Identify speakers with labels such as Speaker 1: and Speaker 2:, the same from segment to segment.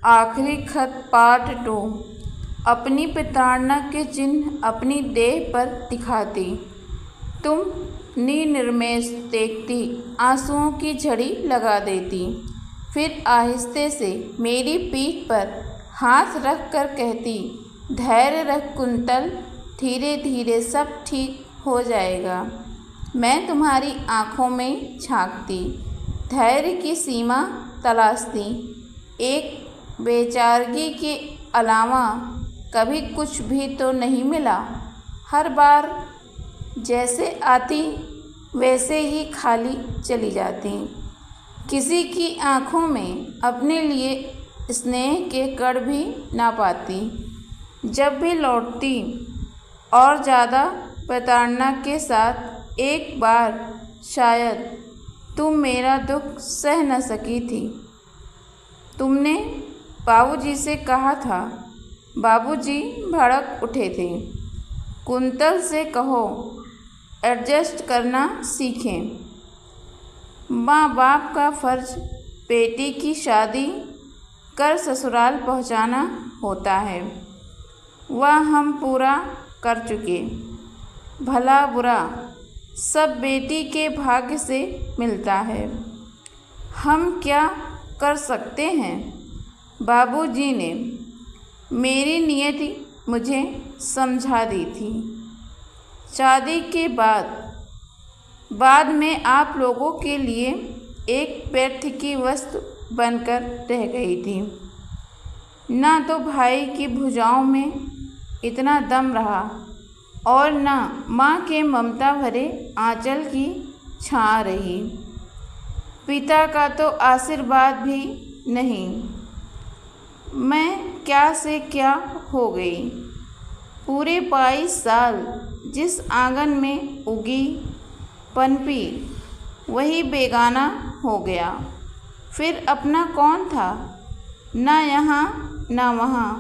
Speaker 1: आखिरी खत पार्ट 2। अपनी प्रताड़ना के चिन्ह अपनी देह पर दिखाती, तुम निर्निमेष देखती, आंसुओं की झड़ी लगा देती, फिर आहिस्ते से मेरी पीठ पर हाथ रख कर कहती, धैर्य रख कुंतल, धीरे धीरे सब ठीक हो जाएगा। मैं तुम्हारी आँखों में झांकती, धैर्य की सीमा तलाशती। एक बेचारगी के अलावा कभी कुछ भी तो नहीं मिला। हर बार जैसे आती वैसे ही खाली चली जाती। किसी की आँखों में अपने लिए स्नेह के कण भी ना पाती। जब भी लौटती और ज़्यादा प्रताड़ना के साथ, एक बार शायद तुम मेरा दुख सह न सकी थी। तुमने बाबूजी से कहा था। बाबूजी भड़क उठे थे। कुंतल से कहो एडजस्ट करना सीखें। माँ बाप का फ़र्ज बेटी की शादी कर ससुराल पहुँचाना होता है। वह हम पूरा कर चुके। भला बुरा सब बेटी के भाग्य से मिलता है। हम क्या कर सकते हैं? बाबूजी ने मेरी नियति मुझे समझा दी थी। शादी के बाद में आप लोगों के लिए एक व्यर्थ की वस्तु बनकर रह गई थी। ना तो भाई की भुजाओं में इतना दम रहा और ना माँ के ममता भरे आंचल की छाँ रही। पिता का तो आशीर्वाद भी नहीं। मैं क्या से क्या हो गई। पूरे 22 साल जिस आंगन में उगी पनपी, वही बेगाना हो गया। फिर अपना कौन था? ना यहाँ ना वहाँ।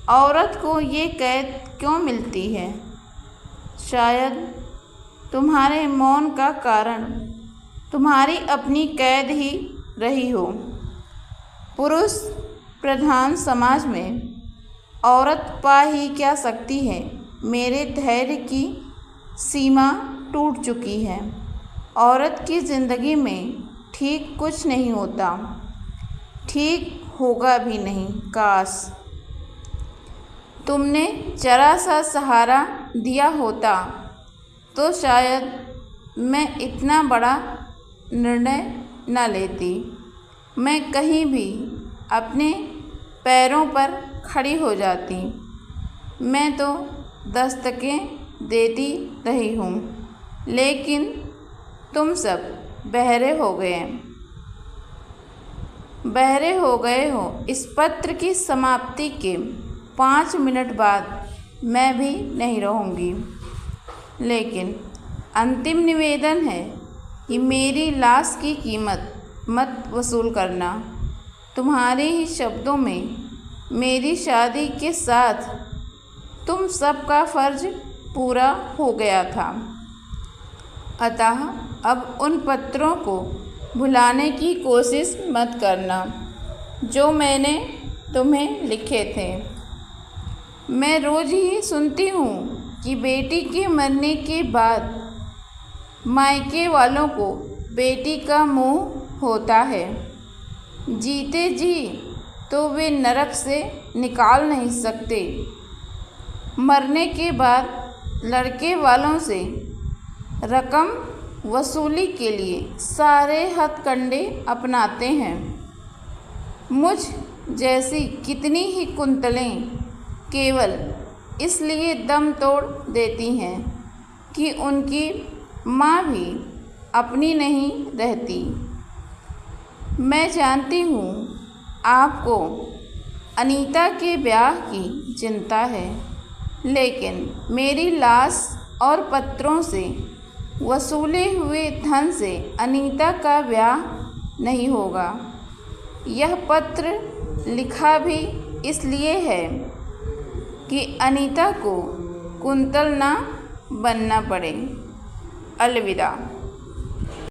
Speaker 1: औरत को ये कैद क्यों मिलती है? शायद तुम्हारे मौन का कारण तुम्हारी अपनी कैद ही रही हो। पुरुष प्रधान समाज में औरत पा ही क्या सकती है? मेरे धैर्य की सीमा टूट चुकी है। औरत की ज़िंदगी में ठीक कुछ नहीं होता, ठीक होगा भी नहीं। काश तुमने जरा सा सहारा दिया होता तो शायद मैं इतना बड़ा निर्णय न लेती। मैं कहीं भी अपने पैरों पर खड़ी हो जाती। मैं तो दस्तकें देती रही हूँ, लेकिन तुम सब बहरे हो गए हो। इस पत्र की समाप्ति के 5 मिनट बाद मैं भी नहीं रहूँगी, लेकिन अंतिम निवेदन है कि मेरी लाश की कीमत मत वसूल करना। तुम्हारे ही शब्दों में मेरी शादी के साथ तुम सबका फ़र्ज पूरा हो गया था। अतः अब उन पत्रों को भुलाने की कोशिश मत करना जो मैंने तुम्हें लिखे थे। मैं रोज़ ही सुनती हूँ कि बेटी के मरने के बाद मायके वालों को बेटी का मोह होता है। जीते जी तो वे नरक से निकाल नहीं सकते। मरने के बाद लड़के वालों से रकम वसूली के लिए सारे हथकंडे अपनाते हैं। मुझ जैसी कितनी ही कुंतलें केवल इसलिए दम तोड़ देती हैं कि उनकी माँ भी अपनी नहीं रहती। मैं जानती हूँ आपको अनीता के ब्याह की चिंता है, लेकिन मेरी लाश और पत्रों से वसूले हुए धन से अनीता का ब्याह नहीं होगा। यह पत्र लिखा भी इसलिए है कि अनीता को कुंतल ना बनना पड़े। अलविदा।